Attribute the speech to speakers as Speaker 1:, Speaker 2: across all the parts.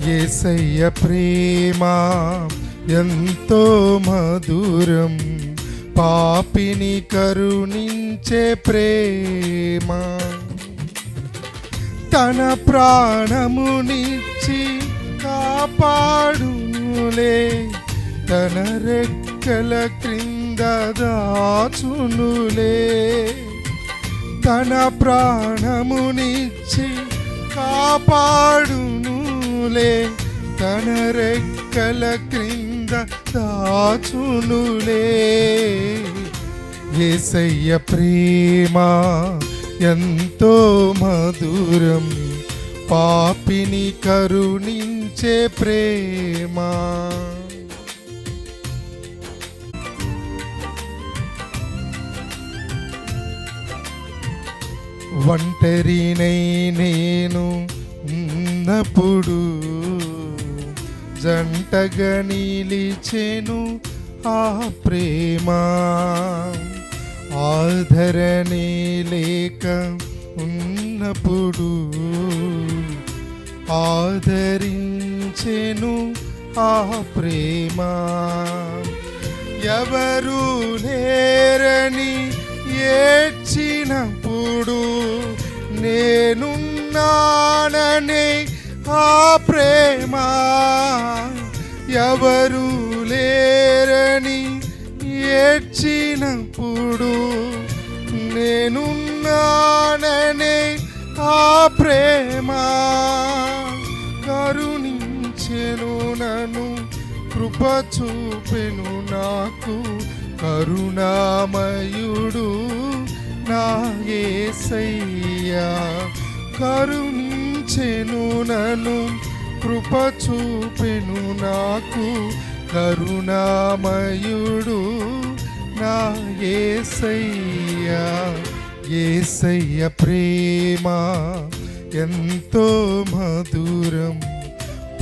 Speaker 1: యేసయ్య ప్రేమ ఎంతో మధురం, పాపిని కరుణించే ప్రేమ. తన ప్రాణమునిచ్చి కాపాడునులే, తన రెక్కల క్రింద దాచునులే. తన ప్రాణమునిచ్చి కాపాడునులే, తన రెక్కల క్రింద దాచునులే. యేసయ్య ప్రేమ ఎంతో మధురం, పాపిని కరుణించే ప్రేమ. ఒంటరినై నేను ఉన్నప్పుడు జంటగా నిలిచెను ఆ ప్రేమ. ఆదరణే లేక ఉన్నప్పుడు ఆదరించెను ఆ ప్రేమ. ఎవరు లేరని ఏడ్చినప్పుడు నేనున్నాననే ఆ ప్రేమ. ఎవరు లేరని ఏడ్చినప్పుడు నేనున్నాననే ఆ ప్రేమ. కరుణించెను నన్ను, కృప చూపెను నాకు, కరుణామయుడు నా యేసయ్యా. కరుణించెను నన్ను, కృప చూపెను నాకు, కరుణామయుడు నా యేసయ్యా. యేసయ్య ప్రేమ ఎంతో మధురం,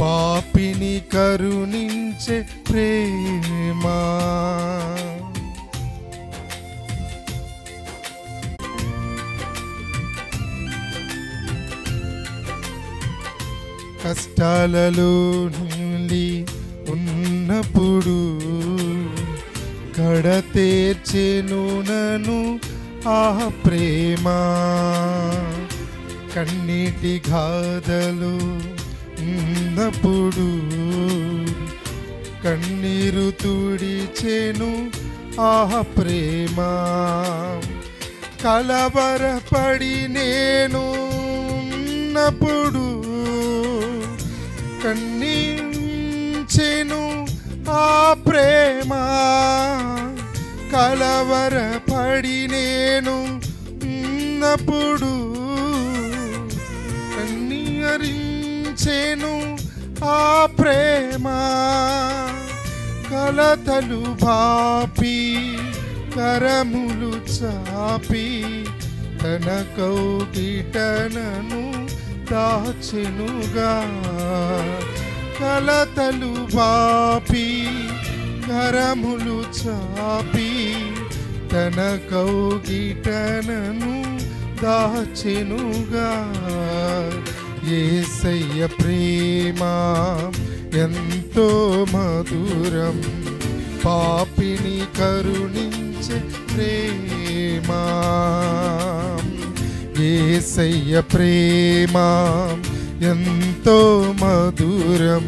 Speaker 1: పాపిని కరుణించే ప్రేమ. కష్టాలలో నుండి ఉన్నప్పుడు కడతేర్చెను నన్ను ఆ ప్రేమ. కన్నీటి గాథలు ఉన్నప్పుడు కన్నీరు తుడిచెను ఆ ప్రేమ. కలవరపడి నేను ఉన్నప్పుడు కన్నీచెను ఆ ప్రేమ. కలవరపడి నేను ఉన్నప్పుడు కన్నీరించెను ఆ ప్రేమ. కలతలు బాపి కరములు చాపి తన కౌగిటనను దాచెనుగా. కలతలు బాపి కరములు చాపి తన కౌగిటనను దాచెనుగా. యేసయ్య ప్రేమ ఎంతో మధురం, పాపిని కరుణించే ప్రేమ. యేసయ్య ప్రేమ ఎంతో మధురం,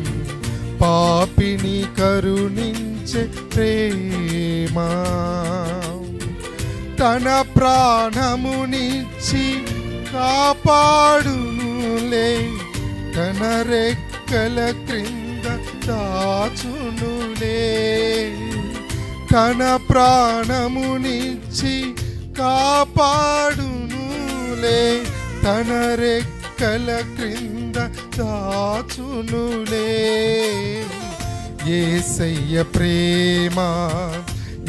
Speaker 1: పాపిని కరుణించే ప్రేమ. తన ప్రాణమునిచ్చి కాపాడునులే, తన రెక్కల క్రింద దాచునులే. తన ప్రాణమునిచ్చి కాపాడునులే, తన రెక్కల క్రింద దాచునులే. యేసయ్య ప్రేమ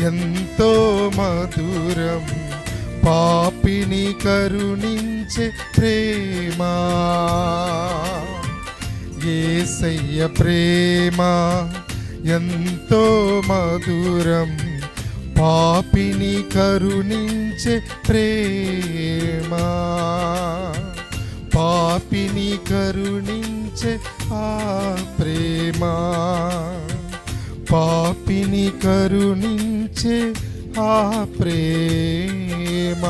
Speaker 1: ఎంతో మధురం, పాపిని కరుణించే ప్రేమ. యేసయ్య ప్రేమ ఎంతో మధురం, పాపిని కరుణించే ప్రేమ. పాపిని కరుణించే ఆ ప్రేమ పాపిని కరుణించే ఆ ప్రేమ